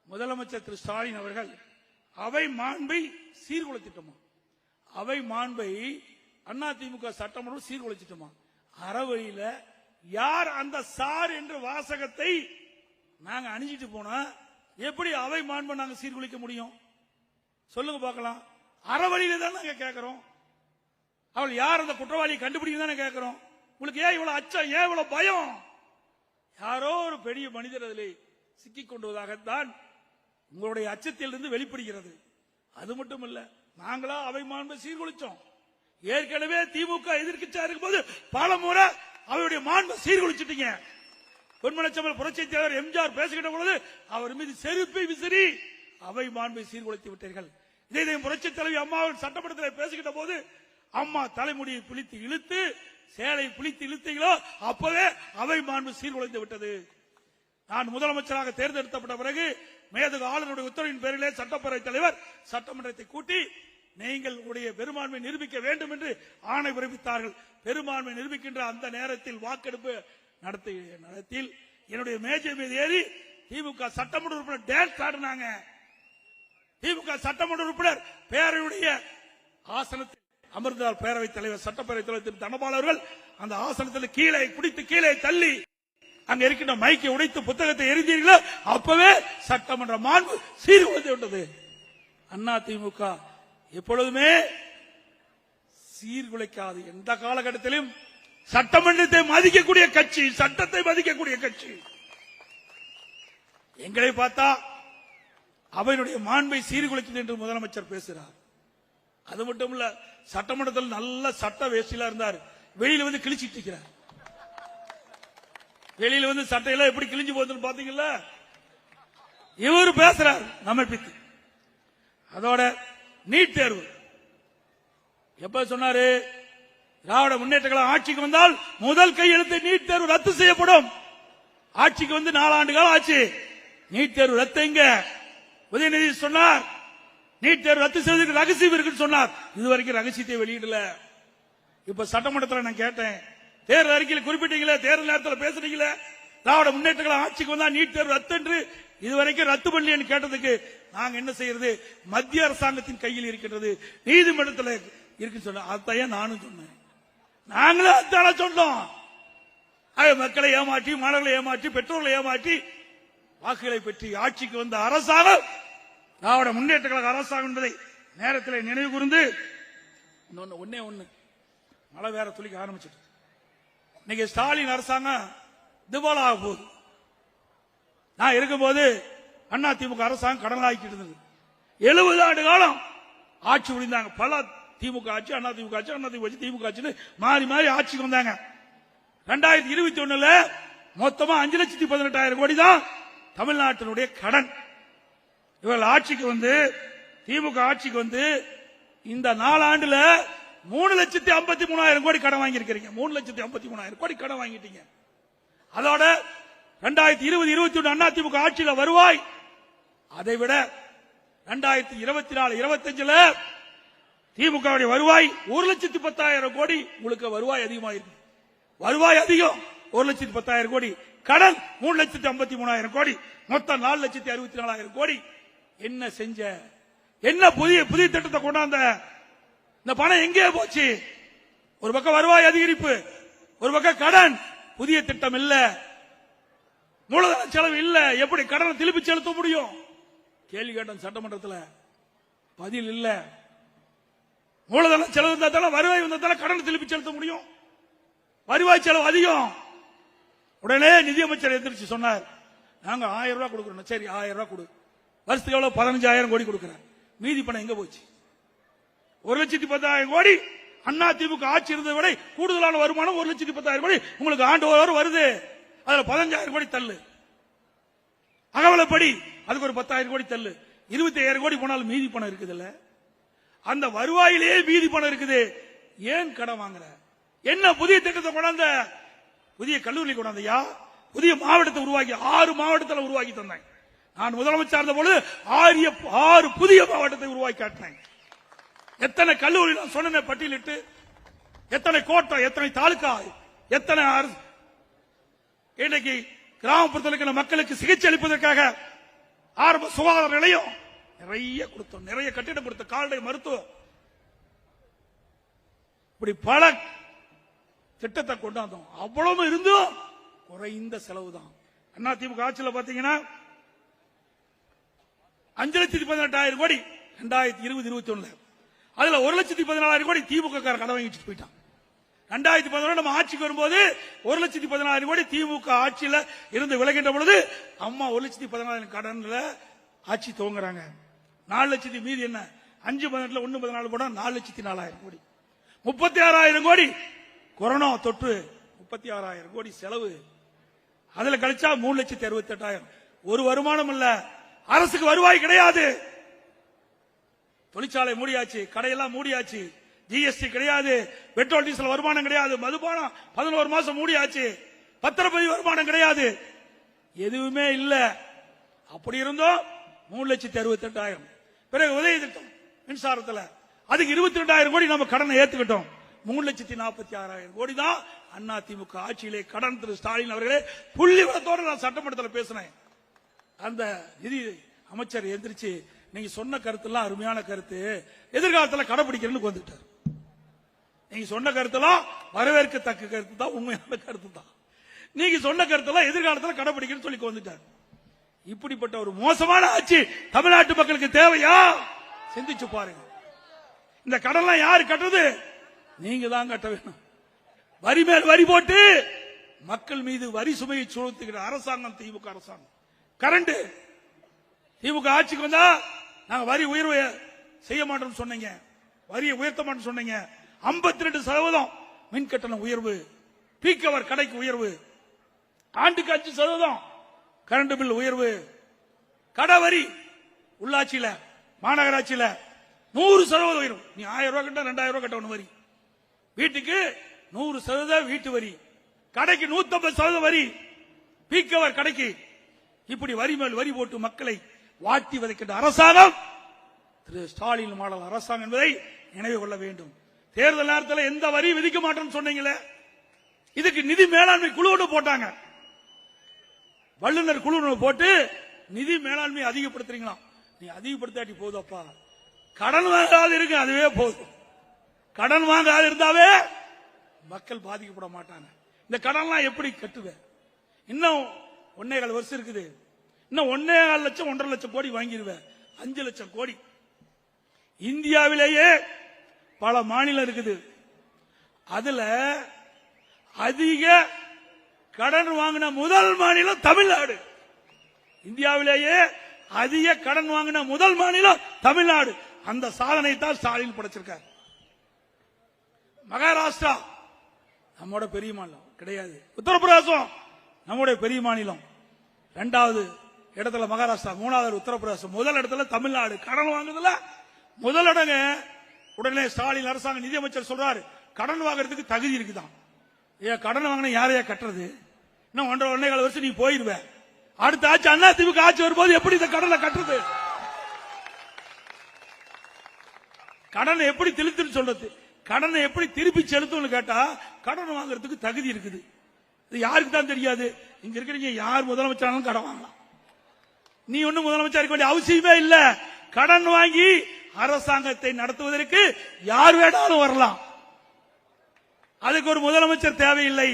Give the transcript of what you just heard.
முதலமைச்சர் திரு ஸ்டாலின் அவர்கள் அவை மாண்பை சீர்குலைத்திட்டோமா? அவை மாண்பை அதிமுக சட்டமன்றம் சீர்குலைச்சிட்டோமா? அறவழியில யார் அந்த சார் என்ற வாசகத்தை நாங்க அணிஞ்சிட்டு போனா எப்படி அவை மாண்பை நாங்க சீர்குலைக்க முடியும்? சொல்லுங்க பார்க்கலாம். அறவழியில தான் நாங்க கேட்கிறோம். அவள் யார் அந்த குற்றவாளியை கண்டுபிடிக்க தானே கேட்கிறோம். உங்களுக்கு ஏன் இவ்வளவு அச்சம், ஏன் இவ்வளவு பயம்? யாரோ ஒரு பெரிய மனிதர் அதிலே சிக்கிக் கொண்டுவதாகத்தான் உங்களுடைய அச்சத்திலிருந்து வெளிப்படுகிறது. அது மட்டும் இல்ல, நாங்களா அவை மாண்பை சீர்குலைச்சோம். ஏற்கனவே திமுக எதிர்க்கட்சியா இருக்கும் போது பல முறை அவருடைய மாண்பை சீர்குலைச்சிட்டீங்க. பொன்மனச்செம்மல் புரட்சித் தலைவர் எம்ஜிஆர் பேசுகின்ற பொழுது அவர் மீது செருப்பை விசிறி அவை மாண்பை சீர்குலைத்து விட்டீர்கள். இதே புரட்சித் தலைவி அம்மா சட்டமன்றத்தில் பேசுகின்ற போது அம்மா தலைமுடியை பிடித்து இழுத்து சேலை பிடித்து இழுத்தீங்களோ அப்பவே அவை மாண்பு சீர்குலைந்து விட்டது. நான் முதலமைச்சராக தேர்ந்தெடுக்கப்பட்ட பிறகு மேதகு ஆளுநருடைய உத்தரவின் பேரிலே சட்டப்பேரவைத் தலைவர் சட்டமன்றத்தை கூட்டி நீங்கள் உடைய பெரும்பான்மை நிரூபிக்க வேண்டும் என்று ஆணை பிறப்பித்தார்கள். பெரும்பான்மை நிரூபிக்கின்ற அந்த நேரத்தில் வாக்கெடுப்பு நடத்திய நேரத்தில் என்னுடைய மேஜை மீது ஏறி திமுக சட்டமன்ற உறுப்பினர் டான்ஸ் ஆடினாங்க. திமுக சட்டமன்ற உறுப்பினர் பேரவையுடைய ஆசனத்தில் அமர்ந்தார் பேரவைத் தலைவர் சட்டப்பேரவைத் தலைவர் திரு தனபால் அவர்கள். அந்த ஆசனத்தில் கீழே பிடித்து கீழே தள்ளி அங்க இருக்கின்ற மைக்கை உடைத்து புத்தகத்தை எரிந்தீர்களோ அப்பவே சட்டமன்ற மாண்பு சீர்குலைந்து விட்டது. அதிமுக எப்பொழுதுமே சீர்குலைக்காது. எந்த காலகட்டத்திலும் சட்டமன்றத்தை மதிக்கக்கூடிய கட்சி, சட்டத்தை மதிக்கக்கூடிய கட்சி. எங்களை பார்த்தா அவனுடைய மாண்பை சீர்குலைக்குது என்று முதலமைச்சர் பேசுகிறார். அது மட்டும் இல்ல, சட்டமன்றத்தில் நல்ல சட்ட வேஷ்டியில இருந்தார், வெளியில வந்து கிழிச்சிட்டு இருக்கிறார். வெளியில வந்து சட்டையெல்லாம் எப்படி கிழிஞ்சு போகுதுன்னு பாத்தீங்களா? இவர் பேசுறார் நம்ம பித்து. அதோட நீட் தேர்வு எப்ப சொன்னாரு? திராவிட முன்னேற்ற கழகம் ஆட்சிக்கு வந்தால் முதல் கையெழுத்து நீட் தேர்வு ரத்து செய்யப்படும். ஆட்சிக்கு வந்து 4 ஆண்டு காலம் ஆச்சு, நீட் தேர்வு ரத்துங்க. உதயநிதி சொன்னார் நீட் தேர்வு ரத்து செய்வதற்கு ரகசியம் இருக்குன்னு சொன்னார். இதுவரைக்கும் ரகசியத்தை வெளியிடல. இப்ப சட்டமன்றத்தில் நான் கேட்டேன், தேர்தல் அறிக்கையில் குறிப்பிட்டீங்களே, தேர்தல் நேரத்தில் பேசுறீங்களே, திராவிட முன்னேற்ற கழகம் ஆட்சிக்கு வந்தா நீட் தேர்வு ரத்து என்று இதுவரைக்கும் ரத்து பண்ணலன்னு கேட்டதுக்கு நாங்க என்ன செய்யறது? மத்திய அரசாங்கத்தின் கையில் இருக்கின்றது, நீதிமன்றத்தில் இருக்குன்னு சொன்ன. அதையும் நானும் சொன்னேன், நாங்களும் அதான சொன்னோம். மக்களை ஏமாற்றி, மாணவர்களை ஏமாற்றி, பெற்றோர்களை ஏமாற்றி வாக்குகளை பெற்று ஆட்சிக்கு வந்த அரசாங்கம் திராவிட முன்னேற்ற கழக அரசாங்கம் என்பதை நேரத்தில் நினைவு கூர்ந்து ஒன்னே ஒண்ணு, மழை வேற துளிக்க ஆரம்பிச்சிட்டு இன்னைக்கு ஸ்டாலின் அரசாங்கம் திவாலா ஆக போகுது. நான் இருக்கும்போது அதிமுக அரசாங்கம் கடன் ஆக்கிட்டு இருந்தது. 70 ஆண்டு காலம் ஆட்சி புரிந்தாங்க. பல திமுக ஆட்சி, அதிமுக ஆட்சி, அதிமுக ஆட்சி, திமுக ஆட்சின்னு மாறி மாறி ஆட்சிக்கு வந்தாங்க. 2021 மொத்தமா 5,18,000 கோடி தான் தமிழ்நாட்டினுடைய கடன். இவர்கள் ஆட்சிக்கு வந்து, திமுக ஆட்சிக்கு வந்து இந்த 4 ஆண்டுல 3,53,000 கோடி கடன் வாங்கி இருக்கிறீங்க. 3,53,000 கோடி கடன் வாங்கிட்டீங்க. அதோட 2020-21 அதிமுக ஆட்சியில வருவாய் அதை விட 2024-25 திமுக வருவாய் 1,10,000 கோடி. உங்களுக்கு வருவாய் அதிகமாயிருக்கு. வருவாய் அதிகம் 1,10,000 கோடி, கடன் 3,53,000 கோடி, மொத்தம் 4,64,000 கோடி. என்ன செஞ்ச? என்ன புதிய புதிய திட்டத்தை கொண்டாந்த? இந்த பணம் எங்கே போச்சு? ஒரு பக்கம் வருவாய் அதிகரிப்பு, ஒரு பக்கம் கடன். புதிய திட்டம் இல்ல, மூலதன செலவு இல்ல, எப்படி கடனை திருப்பி செலுத்த முடியும்? கேள்வி கேட்ட சட்டமன்றத்தில் பதில் இல்ல. மூலதன செலவு இருந்தால் வருவாய் வந்தால் கடனை திருப்பி செலுத்த முடியும். வருவாய் செலவு அதிகம். உடனே நிதியமைச்சர் எந்திரிச்சு சொன்னார், நாங்க 1000 ரூபாய் கொடுக்கிறோம். சரி 1000 ரூபாய் கொடு. வருஷத்துக்கு எவ்வளவு? 15,000 கோடி கொடுக்கிறேன். மீதி பணம் எங்க போச்சு? 1,10,000 கோடி. அதிமுக ஆட்சி இருந்ததை விட கூடுதலான வருமானம் 1,10,000 கோடி உங்களுக்கு ஆண்டு வருது. அதுல 15,000 கோடி தள்ளு. அகவலப்படி அதுக்கு ஒரு 10,000 கோடி தள்ளு. 25,000 கோடி போனாலும் மீதி பணம் இருக்குது இல்ல? அந்த வருவாயிலேயே மீதி பணம் இருக்குது. ஏன் கடன் வாங்குற? என்ன புதிய திட்டத்தை கொண்டாந்த? புதிய கல்லூரி கொண்டாந்தையா? புதிய மாவட்டத்தை உருவாக்கி 6 மாவட்டத்தில் உருவாக்கி தந்தேன். நான் முதலமைச்சர் இருந்த பொழுது 6 புதிய மாவட்டத்தை உருவாக்கி காட்டினேன். எத்தனை கல்லூரி சொன்ன பட்டியலிட்டு, எத்தனை கோட்டம், எத்தனை தாலுகா, எத்தனை இன்னைக்கு கிராமப்புறத்தில் இருக்கிற மக்களுக்கு சிகிச்சை அளிப்பதற்காக ஆரம்ப சுகாதார நிலையம் நிறைய கொடுத்தோம், நிறைய கட்டிடம் கொடுத்த, கால்நடை மருத்துவம், இப்படி பல திட்டத்தை கொண்டாந்தோம். அவ்வளவு இருந்தும் குறைந்த செலவு தான். அதிமுக ஆட்சியில் பாத்தீங்கன்னா 5,18,000 கோடி 2020-21 அதுல 1,14,000 கோடி திமுக கடன் வாங்கிட்டு போயிட்டான். 2011 நம்ம ஆட்சிக்கு வரும்போது 1,14,000 கோடி திமுக ஆட்சியில இருந்து விலகின்ற பொழுது அம்மா 1,14,000 கடன்ல ஆட்சி துவங்குறாங்க. 4 லட்சத்தி மீதி என்ன 5-18 1-14 போட 4,04,000 கோடி, 36,000 கோடி கொரோனா தொற்று, 36,000 கோடி செலவு. அதுல கழிச்சா 3,68,000. ஒரு வருமானம் இல்ல, அரசுக்கு வருவாய் கிடையாது. தொழிற்சாலை மூடியாச்சு, கடையெல்லாம் மூடியாச்சு, ஜிஎஸ்டி கிடையாது, பெட்ரோல் டீசல் வருமானம் கிடையாது, மதுபானம் 11 மாசம் மூடியாச்சு, பத்திரப்பதிவு வருமானம் கிடையாது, எதுவுமே இல்ல. அப்படி இருந்தோம் 3,68,000. பிறகு உதவி திட்டம் மின்சாரத்தில் அதுக்கு 22,000 கோடி நம்ம கடனை ஏத்துக்கிட்டோம். 3,46,000 கோடி தான் அதிமுக ஆட்சியிலே கடன். திரு ஸ்டாலின் அவர்களே புள்ளி விவரத்தோடு நான் சட்டமன்றத்தில் பேசினேன். அந்த நிதி அமைச்சர் எந்திரிச்சு நீங்க சொன்ன கருத்து எல்லாம் அருமையான கருத்து, எதிர்காலத்தில் கடைபிடிக்கிறேன்னு வந்துட்டார். நீங்க சொன்ன கருத்தெல்லாம் வரவேற்கத்தக்க கருத்து தான், உண்மையான கருத்து தான். நீங்க சொன்ன கருத்தெல்லாம் எதிர்காலத்தில் கடைபிடிக்கிறேன்னு சொல்லி வந்துட்டார். இப்படிப்பட்ட ஒரு மோசமான ஆட்சி தமிழ்நாட்டு மக்களுக்கு தேவையா? சிந்திச்சு பாருங்க. இந்த கடன்லாம் யாரு கட்டுறது? நீங்க தான் கட்ட வேணும். வரி மேல் வரி போட்டு மக்கள் மீது வரி சுமையை சுமத்துகிற அரசாங்கம் திமுக அரசாங்கம். கரண்ட் திமுக ஆட்சிக்கு வந்தா நாங்க வரி உயர்வு செய்ய மாட்டோம் சொன்னீங்க, வரியை உயர்த்த மாட்டோம் சொன்னீங்க. 52% மின் கட்டணம் உயர்வு, பீக்கவர் கடைக்கு உயர்வு, ஆண்டுக்கு 5% கரண்ட் பில் உயர்வு, கடை வரி உள்ளாட்சியில மாநகராட்சியில 100% உயர்வு. நீ 1000 ரூபாய் கட்ட 2000 ரூபாய் கட்டணும் வரி. வீட்டுக்கு 100% வீட்டு வரி, கடைக்கு 150% வரி, பீக்கவர் கடைக்கு. இப்படி வரி மேல் வரி போட்டு மக்களை வாட்டி வதைக்கின்ற அரசாங்கம் திரு ஸ்டாலின் மாடல் அரசாங்கம் என்பதை நினைவு கொள்ள வேண்டும். தேர்தல் நேரத்தில் எந்த வரி விதிக்க மாட்டோம்னு சொன்னீங்களே, இதுக்கு நிதி மேலாண்மை குழு ஒன்று போட்டாங்க. வல்லுநர் குழு போட்டு நிதி மேலாண்மை அதிகப்படுத்துறீங்களா? நீ அதிகப்படுத்தாட்டி போதுப்பா, கடன் வாங்காது இருக்கு, அதுவே போதும். கடன் வாங்காது இருந்தாவே மக்கள் பாதிக்கப்பட மாட்டாங்க. இந்த கடன்லாம் எப்படி கட்டுவேன்? இன்னும் 1.25 வருஷம் இருக்குது. இன்னும் 1.25 லட்சம் 1.5 லட்சம் கோடி வாங்கிடுவேன். 5 லட்சம் கோடி. இந்தியாவிலேயே பல மாநிலம் இருக்குது, அதுல அதிக கடன் வாங்கின முதல் மாநிலம் தமிழ்நாடு. இந்தியாவிலேயே அதிக கடன் வாங்கின முதல் மாநிலம் தமிழ்நாடு. அந்த சாதனை தான் ஸ்டாலின் படைச்சிருக்கார். மகாராஷ்டிரா நம்மோட பெரிய மாநிலம் கிடையாது. உத்தரப்பிரதேசம் நம்முடைய பெரிய மாநிலம். 2வது இடத்துல மகாராஷ்டிரா, 3வது உத்தரப்பிரதேசம், முதல் இடத்துல தமிழ்நாடு. கடன் வாங்குறதுல முதல் இடங்க. உடனே ஸ்டாலின் அரசாங்க நிதியமைச்சர் சொல்றாரு, கடன் வாங்குறதுக்கு தகுதி இருக்குதான். ஏன் கடன் வாங்கின யாரையா கட்டுறது? இன்னும் 1.5 வருஷம் நீ போயிருவ. அடுத்த ஆட்சி அதிமுக ஆட்சி வரும்போது எப்படி இந்த கடனை கட்டுறது? கடனை எப்படி திருத்துன்னு சொல்றது? கடனை எப்படி திருப்பி செலுத்தும்னு கேட்டா கடன் வாங்குறதுக்கு தகுதி இருக்குது. இது யாருக்கு தான் தெரியாது? இங்க இருக்கிறீங்க யார் முதலமைச்சராலும் கடன் வாங்கலாம். நீ ஒன்னும் முதலமைச்சர் இருக்க வேண்டிய அவசியமே இல்ல. கடன் வாங்கி அரசாங்கத்தை நடத்துவதற்கு யார் வேணாலும் வரலாம். அதுக்கு ஒரு முதலமைச்சர் தேவையில்லை.